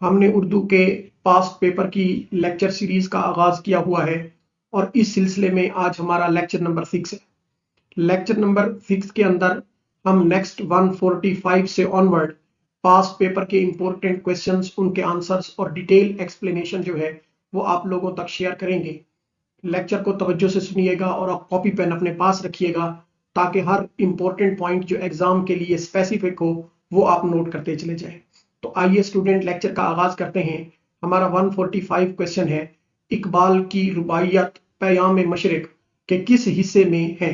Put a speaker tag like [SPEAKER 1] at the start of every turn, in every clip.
[SPEAKER 1] हमने उर्दू के past paper की लेक्चर सीरीज का आगाज किया हुआ है और इस सिलसिले में आज हमारा लेक्चर नंबर 6 है। लेक्चर नंबर 6 के अंदर हम नेक्स्ट 145 से ऑनवर्ड पास्ट पेपर के इंपॉर्टेंट क्वेश्चंस, उनके आंसर्स और डिटेल एक्सप्लेनेशन जो है वो आप लोगों तक शेयर करेंगे। लेक्चर को तवज्जो से सुनिएगा और आप कॉपी पेन अपने पास रखिएगा ताकि हर इंपॉर्टेंट पॉइंट जो एग्जाम के लिए स्पेसिफिक हो वो आप नोट करते चले जाएं। तो आइए स्टूडेंट लेक्चर का आगाज करते हैं। हमारा 145 क्वेश्चन है, इकबाल की रुबाइयत पैयाम मशरिक के किस हिस्से में है।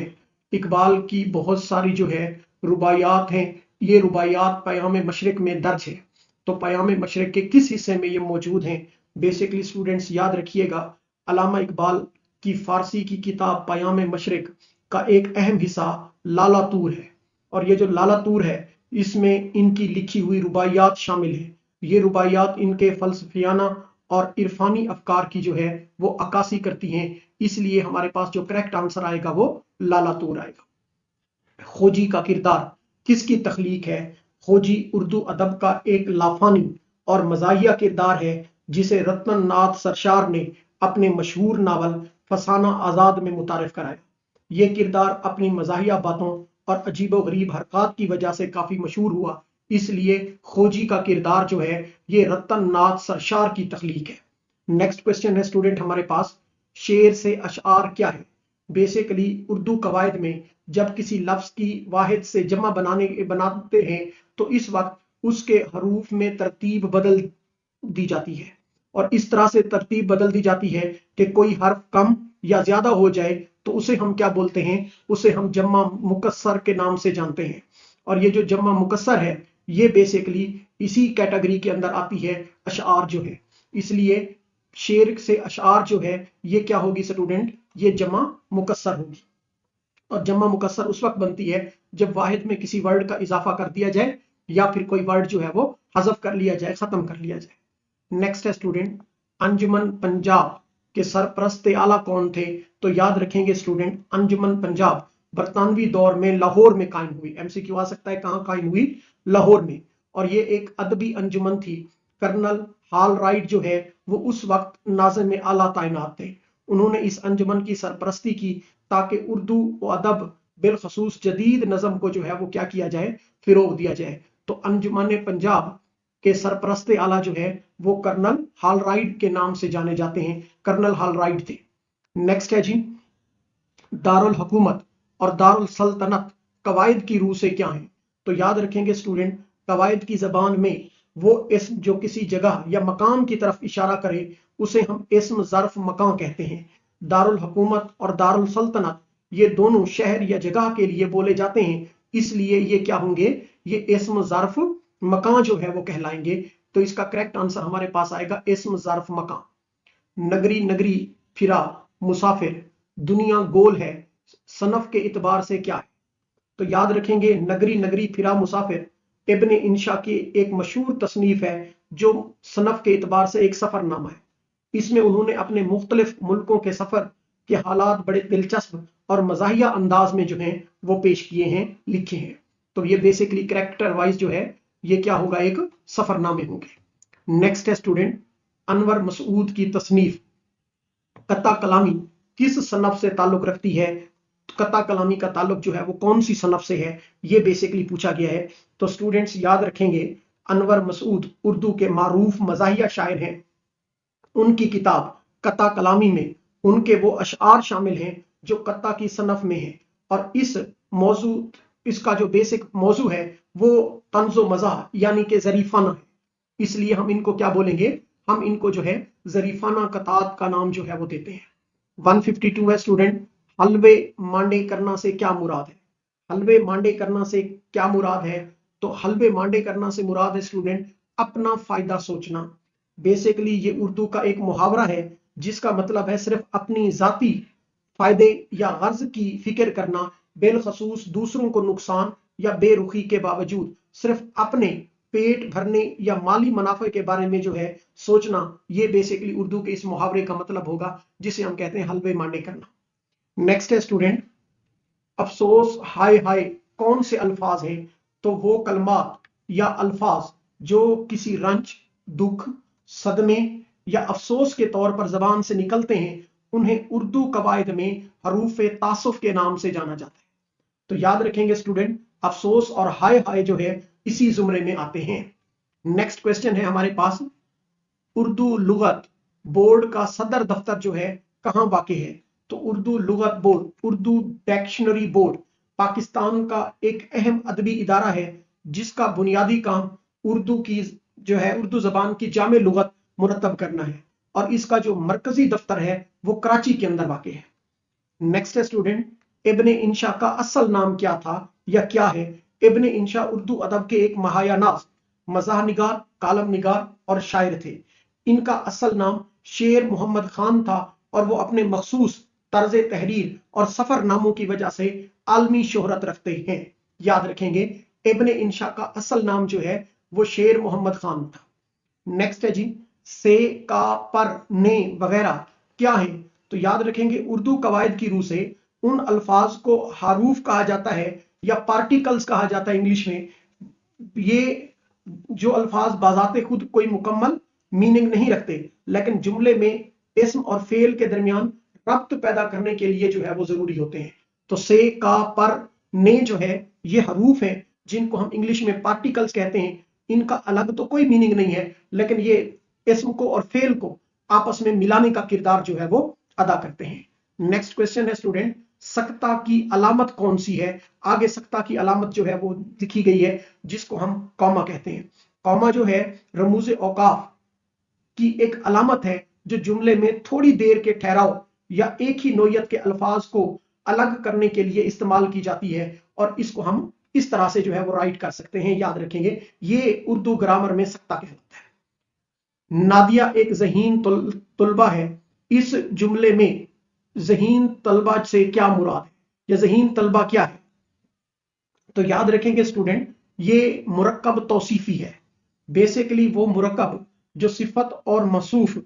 [SPEAKER 1] इकबाल की बहुत सारी जो है रुबाइयात हैं, ये रुबाइयात पैयाम मशरिक में दर्ज है। तो पैयाम मशरिक के किस हिस्से में ये मौजूद हैं। बेसिकली स्टूडेंट्स याद रखिएगा, अल्लामा इकबाल की फारसी की किताब पैयाम मशरिक का एक अहम हिस्सा लाला तूर है और ये जो लाला तूर है इसमें इनकी लिखी हुई रुबाइयात शामिल है। ये रुबाइयात इनके फलसफियाना और इरफानी अफकार की जो है वो अक्कासी करती हैं, इसलिए हमारे पास जो करेक्ट आंसर आएगा वो लाला तूर आएगा। खोजी का किरदार किसकी तख्लीक है। खोजी उर्दू अदब का एक लाफानी और मजाहिया किरदार है जिसे रतन नाथ सरशार ने अपने मशहूर नावल फसाना आजाद में मुतारिफ कराया। ये किरदार अपनी मजाहिया बातों और अजीबो गरीब हरकत की वजह से काफी मशहूर हुआ, इसलिए खोजी का किरदार जो है ये रतन नाथ सरशार की तख्लीक है। नेक्स्ट क्वेश्चन है स्टूडेंट हमारे पास, शेर से अशआर क्या है। बेसिकली उर्दू कवायद में जब किसी लफ्ज की वाहिद से जमा बनाते हैं तो इस वक्त उसके हरूफ में तरतीब बदल दी जाती है और इस तरह से तरतीब बदल दी जाती है कि कोई हर्फ कम या ज्यादा हो जाए तो उसे हम क्या बोलते हैं, उसे हम जम्मा मुकस्सर के नाम से जानते हैं। और ये जो जम्मा मुकस्सर है ये बेसिकली इसी कैटेगरी के अंदर आती है अशआर जो है, इसलिए शेर से अशआर जो है ये क्या होगी स्टूडेंट, ये जम्मा मुकस्सर होगी। और जम्मा मुकस्सर उस वक्त बनती है जब वाहिद में किसी वर्ड का इजाफा कर दिया जाए या फिर कोई वर्ड जो है वो हजफ कर लिया जाए, खत्म कर लिया जाए। नेक्स्ट है स्टूडेंट, अंजुमन पंजाब के सरपरस्त आला कौन थे। तो याद रखेंगे स्टूडेंट, अंजुमन पंजाब बरतानवी दौर में लाहौर में कायम हुई। एमसीक्यू आ सकता है, कहां कायम हुई, लाहौर में। और ये एक अदबी अंजुमन थी। कर्नल हाल राइट जो है वो उस वक्त नाज़िम आला तैनात थे। उन्होंने इस अंजुमन की सरपरस्ती की ताकि उर्दू व अदब बिलखसूस जदीद नज़म को जो है वो क्या किया जाए, फिरोग दिया जाए। तो अंजुमन पंजाब के सरपरस्त आला जो है वो कर्नल हाल राइट के नाम से जाने जाते हैं, कर्नल हाल राइट थे। नेक्स्ट है जी, दारुल हुकूमत और दारुल सल्तनत कवायद की रूह से क्या है। तो याद रखेंगे स्टूडेंट, कवायद की जबान में वो इस्म जो किसी जगह या मकाम की तरफ इशारा करे उसे हम इस्म ज़र्फ मकान कहते हैं। दारुल हुकूमत और दारुल सल्तनत ये दोनों शहर या जगह के लिए बोले जाते हैं, इसलिए ये क्या होंगे, ये इस्म ज़र्फ मकान जो है वो कहलाएंगे। तो इसका करेक्ट आंसर हमारे पास आएगा इस्म ज़र्फ मकान। नगरी नगरी फिरा मुसाफिर, दुनिया गोल है, सनफ के इतबार से क्या है। तो याद रखेंगे, नगरी नगरी फिरा मुसाफिर इब्ने इंशा की एक मशहूर तसनीफ है जो सनफ के इतबार से एक सफरनामा है। इसमें उन्होंने अपने मुख्तलिफ मुल्कों के सफर के हालात बड़े दिलचस्प और मजाहिया अंदाज में जो है वो पेश किए हैं, लिखे हैं। तो ये बेसिकली कैरेक्टर वाइज जो है ये क्या होगा, एक सफरनामे होंगे। नेक्स्ट है स्टूडेंट, अनवर मसूद की तसनीफ कत्ता कलामी किस सनफ से ताल्लुक रखती है। कत्ता कलामी का ताल्लुक जो है वो कौन सी सनफ से है, ये बेसिकली पूछा गया है। तो स्टूडेंट्स याद रखेंगे, अनवर मसूद उर्दू के मारूफ मजाहिया शायर हैं। उनकी किताब कत्ता कलामी में उनके वो अशआर शामिल हैं जो कत्ता की सनफ में है। और इस मौजू इसका जो बेसिक मौजू है वो तंज़ो मज़ाह यानी कि ज़रीफाना है, इसलिए हम इनको क्या बोलेंगे, हम इनको जो है ज़रीफाना कतात का नाम जो है वो देते हैं। 152 है स्टूडेंट, हलवे मांडे करना से क्या मुराद है। हलवे मांडे करना से क्या मुराद है। तो हलवे मांडे करना से मुराद है स्टूडेंट अपना फायदा सोचना। बेसिकली ये उर्दू का एक मुहावरा है जिसका मतलब है सिर्फ अपनी जाती फायदे या गर्ज की फिक्र करना, बेलखसूस दूसरों को नुकसान या बेरुखी के बावजूद सिर्फ अपने पेट भरने या माली मुनाफे के बारे में जो है सोचना। ये बेसिकली उर्दू के इस मुहावरे का मतलब होगा जिसे हम कहते हैं हलवे मांडे करना। नेक्स्ट है स्टूडेंट, अफसोस हाय हाय कौन से अल्फाज हैं। तो वो कलमात या अल्फाज जो किसी रंज दुख, सदमे या अफसोस के तौर पर जबान से निकलते हैं, उन्हें उर्दू कवायद में हरूफ तासुफ के नाम से जाना जाता है। तो याद रखेंगे स्टूडेंट, अफसोस और हाय हाय जो है इसी जुमरे में आते हैं। नेक्स्ट क्वेश्चन है हमारे पास, उर्दू लुगत बोर्ड का सदर दफ्तर जो है कहां वाक़ है? तो उर्दू लुगत board, Urdu dictionary board Pakistan का एक अहम अदबी इदारा है जिसका बुनियादी काम उर्दू की जो है उर्दू जबान की जामे लुगत मुरतब करना है, और इसका जो मरकजी दफ्तर है वो कराची के अंदर वाक़ है। नेक्स्ट है स्टूडेंट, इब्ने इंशा का असल नाम क्या था या क्या है? इब्ने इंशा उर्दू अदब के एक महायानाज, मज़ाह निगार, कालम निगार और शायर थे। इनका असल नाम शेर मोहम्मद खान था और वो अपने मखसूस तर्ज तहरीर और सफर नामों की वजह से आलमी शोहरत रखते हैं। याद रखेंगे, इब्ने इंशा का असल नाम जो है वो शेर मोहम्मद खान था। नेक्स्ट है जी, से, का, पर, ने वगैरह क्या है? तो याद रखेंगे, उर्दू कवायद की रूह से उन अल्फाज को हरूफ कहा जाता है या पार्टिकल्स कहा जाता है इंग्लिश में। ये जो अल्फाज बाजाते खुद कोई मुकम्मल मीनिंग नहीं रखते, लेकिन जुमले में इस्म और फेल के दरमियान रब्त पैदा करने के लिए जो है वो जरूरी होते हैं। तो से, का, पर, ने जो है ये हरूफ हैं जिनको हम इंग्लिश में पार्टिकल्स कहते हैं। इनका अलग तो कोई मीनिंग नहीं है, लेकिन ये इस्म को और फेल को आपस में मिलाने का किरदार जो है वो अदा करते हैं। नेक्स्ट क्वेश्चन है स्टूडेंट, सक्ता की अलामत कौन सी है? आगे सक्ता की अलामत जो है वो लिखी गई है जिसको हम कॉमा कहते हैं। कॉमा जो है रमूज औकाफ की एक अलामत है जो जुमले में थोड़ी देर के ठहराव या एक ही नोयत के अल्फाज को अलग करने के लिए इस्तेमाल की जाती है, और इसको हम इस तरह से जो है वो राइट कर सकते हैं। याद रखेंगे, ये उर्दू ग्रामर में सक्ता कहलाता है। नादिया एक ज़हीन तुलबा है। इस जुमले में ज़हीन तलबा से क्या मुराद है या ज़हीन तलबा क्या है? तो याद रखेंगे स्टूडेंट, ये मुरक्कब तौसीफी है। बेसिकली वो मुरक्कब जो सिफत और मौसूफ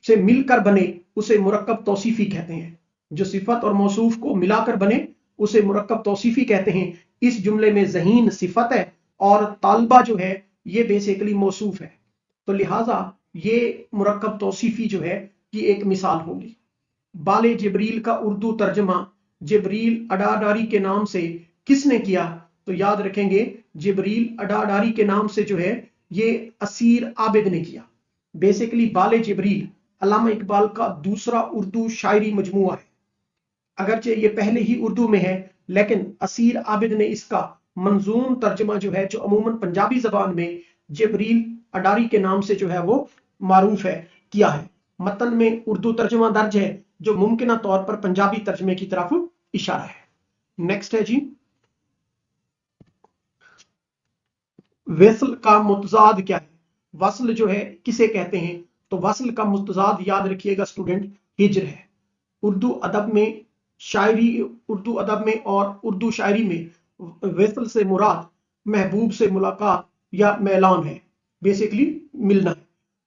[SPEAKER 1] से मिलकर बने उसे मुरक्कब तौसीफी कहते हैं। जो सिफत और मौसूफ को मिलाकर बने उसे मुरक्कब तौसीफी कहते हैं। इस जुमले में ज़हीन सिफत है और तालबा जो है ये बेसिकली मौसूफ है, तो लिहाजा ये मुरक्कब तौसीफी जो है की एक मिसाल होगी। बाले जिब्रील का उर्दू तर्जमा जिब्रील अडाडारी के नाम से किसने किया? तो याद रखेंगे, जिब्रील अडाडारी के नाम से जो है ये असीर आबिद ने किया। बेसिकली बाले जिब्रील अल्लामा इकबाल का दूसरा उर्दू शायरी मजमुआ है। अगरचे ये पहले ही उर्दू में है, लेकिन असीर आबिद ने इसका मंजूम तर्जमा जो है, जो अमूमन पंजाबी जबान में जिब्रील अडारी के नाम से जो है वो मारूफ है, किया है। मतन में उर्दू तर्जमा दर्ज है जो मुमकिना तौर पर पंजाबी तर्जमे की तरफ इशारा है। नेक्स्ट है जी, वसल का मुतजाद क्या है? वसल जो है किसे कहते हैं? तो वसल का मुतजाद याद रखिएगा स्टूडेंट, हिज्र है। उर्दू अदब में शायरी, उर्दू अदब में और उर्दू शायरी में वसल से मुराद महबूब से मुलाकात या मैलान है, बेसिकली मिलना है।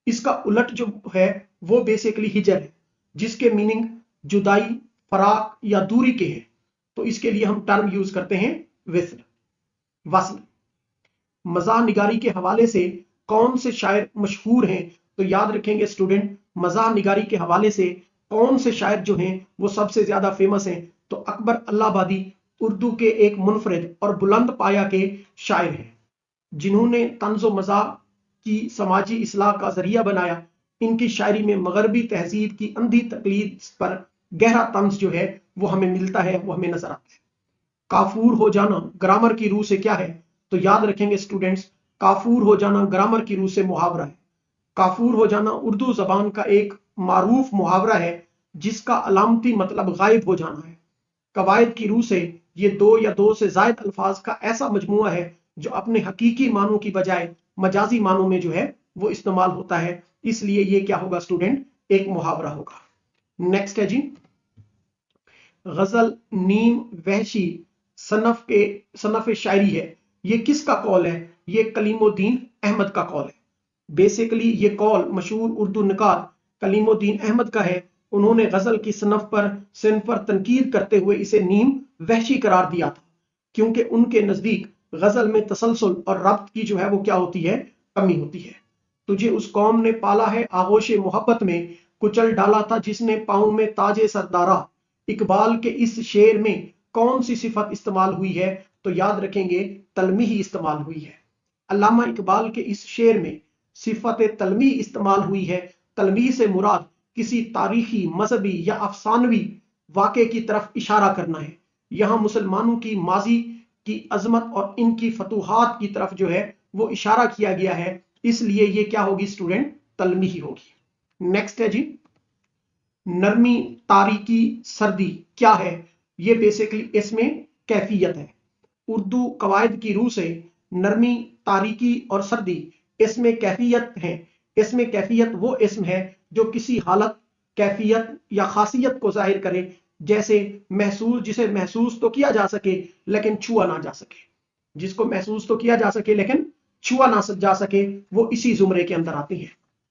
[SPEAKER 1] इसका उलट जो है वो बेसिकली हिजर है, जिसके मीनिंग जुदाई, फराक या दूरी के हैं। तो इसके लिए हम टर्म यूज करते हैं वसल। वसल। मज़ाह निगारी के हवाले से कौन से शायर मशहूर हैं? तो याद रखेंगे स्टूडेंट, मज़ाह निगारी के हवाले से कौन से शायर जो हैं वो सबसे ज्यादा फेमस हैं? तो अकबर अल्लाहबादी उर्दू के एक मुनफरिद और बुलंद पाया के शायर हैं, जिन्होंने तंज़ो मज़ाह की समाजी इस्लाह का जरिया बनाया। इनकी शायरी में मगरबी तहजीब की अंधी तकलीद पर गहरा तंज जो है वो हमें मिलता है, वो हमें नजर आता है। काफूर हो जाना ग्रामर की रूह से क्या है? तो याद रखेंगे स्टूडेंट्स, काफूर हो जाना ग्रामर की रूह से मुहावरा है। काफूर हो जाना उर्दू जबान का एक मारूफ मुहावरा है जिसका अलामती मतलब गायब हो जाना है। कवायद की रूह से ये दो या दो से जायद अल्फाज का ऐसा मजमुआ है जो अपने हकीकी मानों की बजाय मजाजी मानों में जो है वो इस्तेमाल होता है, इसलिए ये क्या होगा स्टूडेंट? एक मुहावरा होगा। नेक्स्ट है जी, गजल नीम वहशी सनफ शायरी है, ये किसका कौल है? ये कलीमुद्दीन अहमद का कौल है। बेसिकली ये कौल मशहूर उर्दू निकात कलीमुद्दीन अहमद का है। उन्होंने गजल की सनफ पर सिन पर तनकीद करते हुए इसे नीम वहशी करार दिया था, क्योंकि उनके नजदीक गजल में तसलसल और रब्त की जो है वो क्या होती है? कमी होती है। तुझे उस कौम ने पाला है आगोश मोहब्बत में, कुचल डाला था जिसने पाँव में ताजे सरदारा। इकबाल के इस शेर में कौन सी सिफत इस्तेमाल हुई है? तो याद रखेंगे तलमी ही इस्तेमाल हुई है। अल्लामा इकबाल के इस शेर में सिफत तलमी इस्तेमाल हुई है। तलमी से मुराद किसी तारीखी, मजहबी या अफसानवी वाक़े की तरफ इशारा करना है। यहाँ मुसलमानों की माजी की अजमत और इनकी फतूहात की तरफ जो है वो इशारा किया गया है, इसलिए ये क्या होगी स्टूडेंट? तलमी ही होगी। नेक्स्ट है जी, नरमी, तारीकी, सर्दी क्या है? ये बेसिकली इसमें कैफियत है। उर्दू कवायद की रूह से नरमी, तारीकी और सर्दी इसमें कैफियत है। इसमें कैफियत वो इसम है जो किसी हालत, कैफियत या खासियत को जाहिर करे, जैसे महसूस, जिसे महसूस तो किया जा सके लेकिन छुआ ना जा सके। जिसको महसूस तो किया जा सके लेकिन छुआ ना जा सके, वो इसी जुमरे के अंदर आती है।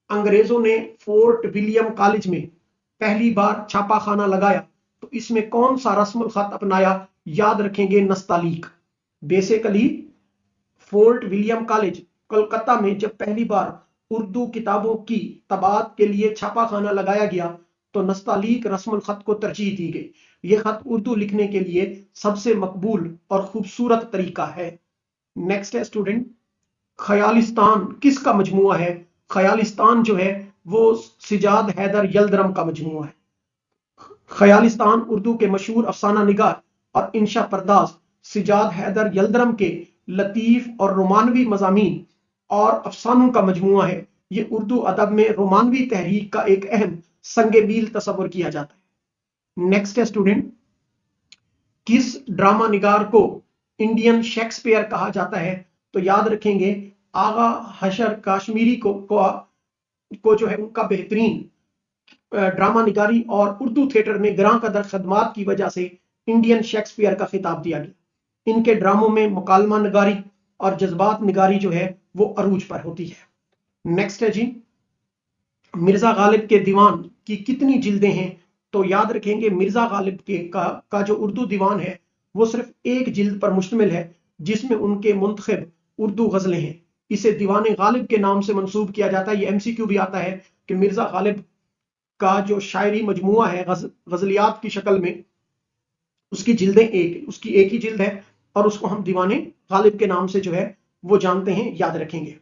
[SPEAKER 1] अंग्रेजों ने फोर्ट विलियम कॉलेज में पहली बार छापा खाना लगाया तो इसमें कौन सा रस्मुल खत अपनाया? याद रखेंगे नस्तालीक। Basically Fort William College Kolkata में जब पहली बार उर्दू किताबों की तबात के लिए छापा खाना लगाया गया तो नस्तालीक रस्मुल खत को तरजीह दी गई। यह खत उर्दू लिखने के लिए सबसे मकबूल और खूबसूरत तरीका है। नेक्स्ट है स्टूडेंट, ख्यालिस्तान किसका मजमुआ है? ख्यालिस्तान जो है वो सिजाद हैदर यल्दरम का मजमुआ है। ख्यालिस्तान उर्दू के मशहूर अफसाना निगार और इंशा पर्दाज सिजाद हैदर यल्दरम के लतीफ और रोमानवी मजामीन और अफसानों का मजमुआ है। ये उर्दू अदब में रोमानवी तहरीक का एक अहम संगे मील तस्वर किया जाता है। नेक्स्ट है स्टूडेंट, किस ड्रामा निगार को इंडियन शेक्सपियर कहा जाता है? तो याद रखेंगे आगा हशर काश्मीरी को जो है उनका बेहतरीन ड्रामा निगारी और उर्दू थिएटर में ग्रां कदर खदमात की वजह से इंडियन शेक्सपियर का खिताब दिया गया। इनके ड्रामों में मुकालमा निगारी और जज्बात निगारी जो है वो अरूज पर होती है। नेक्स्ट है जी, मिर्जा गालिब के दीवान की कितनी जिल्दें हैं? तो याद रखेंगे मिर्जा गालिब का जो उर्दू दीवान है वो सिर्फ एक जिल्द पर मुश्तमिल है, जिसमें उनके मुंतखब उर्दू गजलें हैं। इसे दीवान गालिब के नाम से मंसूब किया जाता है। ये एमसीक्यू भी आता है कि मिर्जा गालिब का जो शायरी मजमुआ है गजलियात की शक्ल में, उसकी उसकी एक ही जिल्द है और उसको हम दीवाने गालिब के नाम से जो है वो जानते हैं, याद रखेंगे।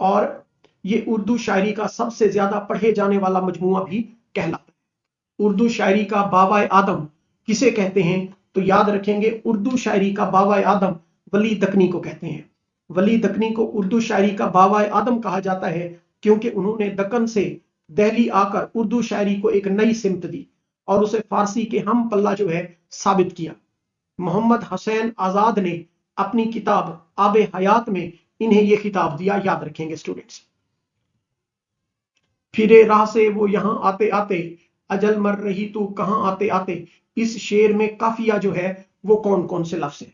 [SPEAKER 1] और ये उर्दू शायरी का सबसे ज्यादा पढ़े जाने वाला मजमुआ भी कहलाता है। उर्दू शायरी का बाबा आदम किसे कहते हैं? तो याद रखेंगे उर्दू शायरी का बाबा आदम वली दकनी को कहते हैं। वली दकनी को उर्दू शायरी का बाबा आदम कहा जाता है क्योंकि उन्होंने दक्कन से दिल्ली आकर उर्दू शायरी को एक नई सिमत दी और उसे फारसी के हम पल्ला जो है साबित किया। मोहम्मद हुसैन आजाद ने अपनी किताब आबे हयात में इन्हें यह खिताब दिया, याद रखेंगे स्टूडेंट्स। फिरे राह से वो यहां आते आते, अजल मर रही तू कहां आते आते, इस शेर में काफिया जो है वो कौन कौन से लफ्ज है?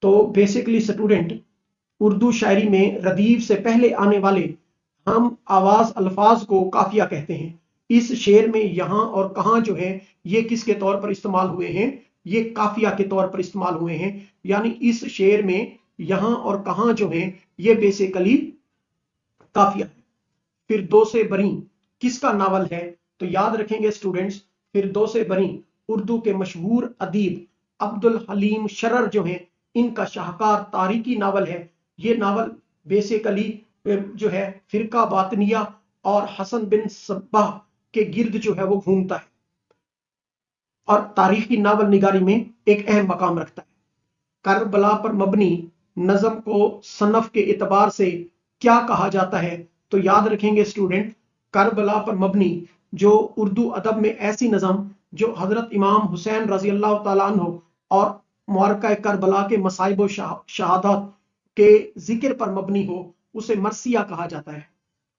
[SPEAKER 1] तो बेसिकली स्टूडेंट उर्दू शायरी में रदीफ से पहले आने वाले हम आवाज अल्फाज को काफिया कहते हैं। इस शेर में यहां और कहां जो है ये किसके तौर पर इस्तेमाल हुए हैं? ये काफिया के तौर पर इस्तेमाल हुए हैं। यानी इस शेर में यहां और कहां जो है ये बेसिकली काफिया है। फिर दो से बरी किसका नावल है? तो याद रखेंगे स्टूडेंट्स फिर दो से बरी उर्दू के मशहूर अदीब अब्दुल हलीम शरर जो है इनका शाहकार तारीखी नावल है। ये नावल बेसिकली जो है फिरका बातनिया और हसन बिन सब्बाह के गिर्द जो है वो घूमता है और तारीखी नावल निगारी में एक अहम मकाम रखता है। करबला पर मबनी नज़म को सनफ के एतबार से क्या कहा जाता है? तो याद रखेंगे स्टूडेंट करबला पर मबनी जो उर्दू अदब में ऐसी नज़म जो हजरत इमाम हुसैन रजी अल्लाह तआला अन्हु और मुअरका करबला के मसाइब व शहादत के जिक्र पर मबनी हो उसे मरसिया कहा जाता है।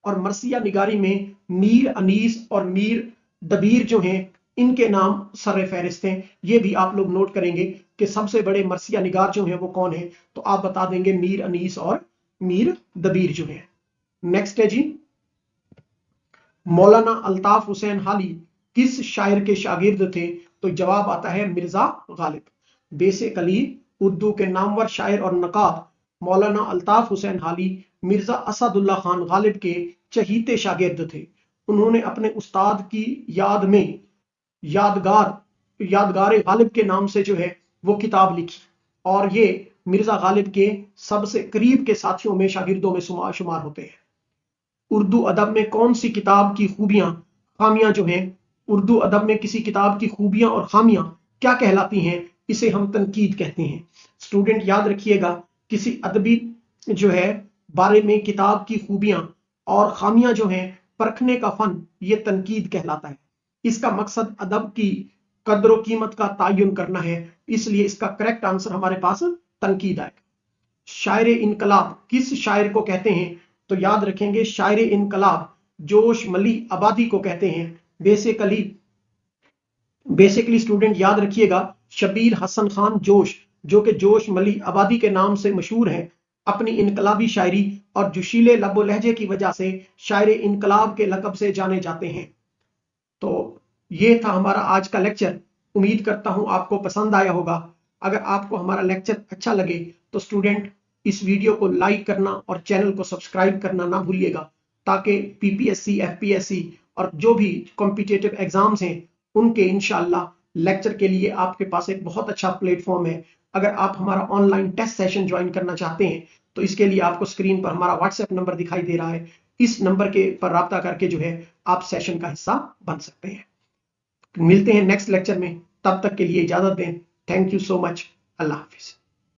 [SPEAKER 1] और मरसिया निगारी में मीर अनीस और मीर दबीर जो हैं इनके नाम सर फहरिस्त हैं। ये भी आप लोग नोट करेंगे कि सबसे बड़े मरसिया निगार जो हैं वो कौन है? तो आप बता देंगे मीर अनीस और मीर दबीर जो है। नेक्स्ट है जी, मौलाना अल्ताफ हुसैन हाली किस शायर के शागिर्द थे? तो जवाब आता है मिर्जा गालिब। बेसिकली उर्दू के नामवर शायर और नकाद मौलाना अल्ताफ हुसैन हाली मिर्जा असदुल्ला खान गालिब के चहीते शागिर्द थे। उन्होंने अपने उस्ताद की याद में यादगार गालिब के नाम से जो है वो किताब लिखी, और ये मिर्जा गालिब के सबसे करीब के साथियों में, शागिर्दों में शुमार होते हैं। उर्दू अदब में कौन सी किताब की खामियां जो हैं, उर्दू अदब में किसी किताब की खूबियां और खामियां क्या कहलाती हैं, इसे हम तनकीद कहते हैं। स्टूडेंट याद रखिएगा, किसी अदबी जो है बारे में किताब की खूबियां और खामियां जो हैं परखने का फन, ये तनकीद कहलाता है। इसका मकसद अदब की कद्र कीमत का तयन करना है, इसलिए इसका करेक्ट आंसर हमारे पास तनकीद आएगा। शायर इनकलाब किस शायर को कहते हैं, तो याद रखेंगे शायर इनकलाब जोश मली आबादी को कहते हैं। बेसिकली स्टूडेंट याद रखिएगा, शबीर हसन खान जोश, जो कि जोश मली आबादी के नाम से मशहूर है, अपनी इनकलाबी शायरी और जोशीले लबो लहजे की वजह से शायर इनकलाब के लकब से जाने जाते हैं। तो ये था हमारा आज का लेक्चर। उम्मीद करता हूं आपको पसंद आया होगा। अगर आपको हमारा लेक्चर अच्छा लगे तो स्टूडेंट इस वीडियो को लाइक करना और चैनल को सब्सक्राइब करना ना भूलिएगा, ताकि पीपीएससी, एफपीएससी और जो भी कॉम्पिटिटिव एग्जाम्स हैं उनके इंशाल्लाह लेक्चर के लिए आपके पास एक बहुत अच्छा प्लेटफॉर्म है। अगर आप हमारा ऑनलाइन टेस्ट सेशन ज्वाइन करना चाहते हैं तो इसके लिए आपको स्क्रीन पर हमारा व्हाट्सएप नंबर दिखाई दे रहा है, इस नंबर के पर राब्ता करके जो है आप सेशन का हिस्सा बन सकते हैं। मिलते हैं नेक्स्ट लेक्चर में, तब तक के लिए इजाजत दें। Thank you so much. Allah Hafiz.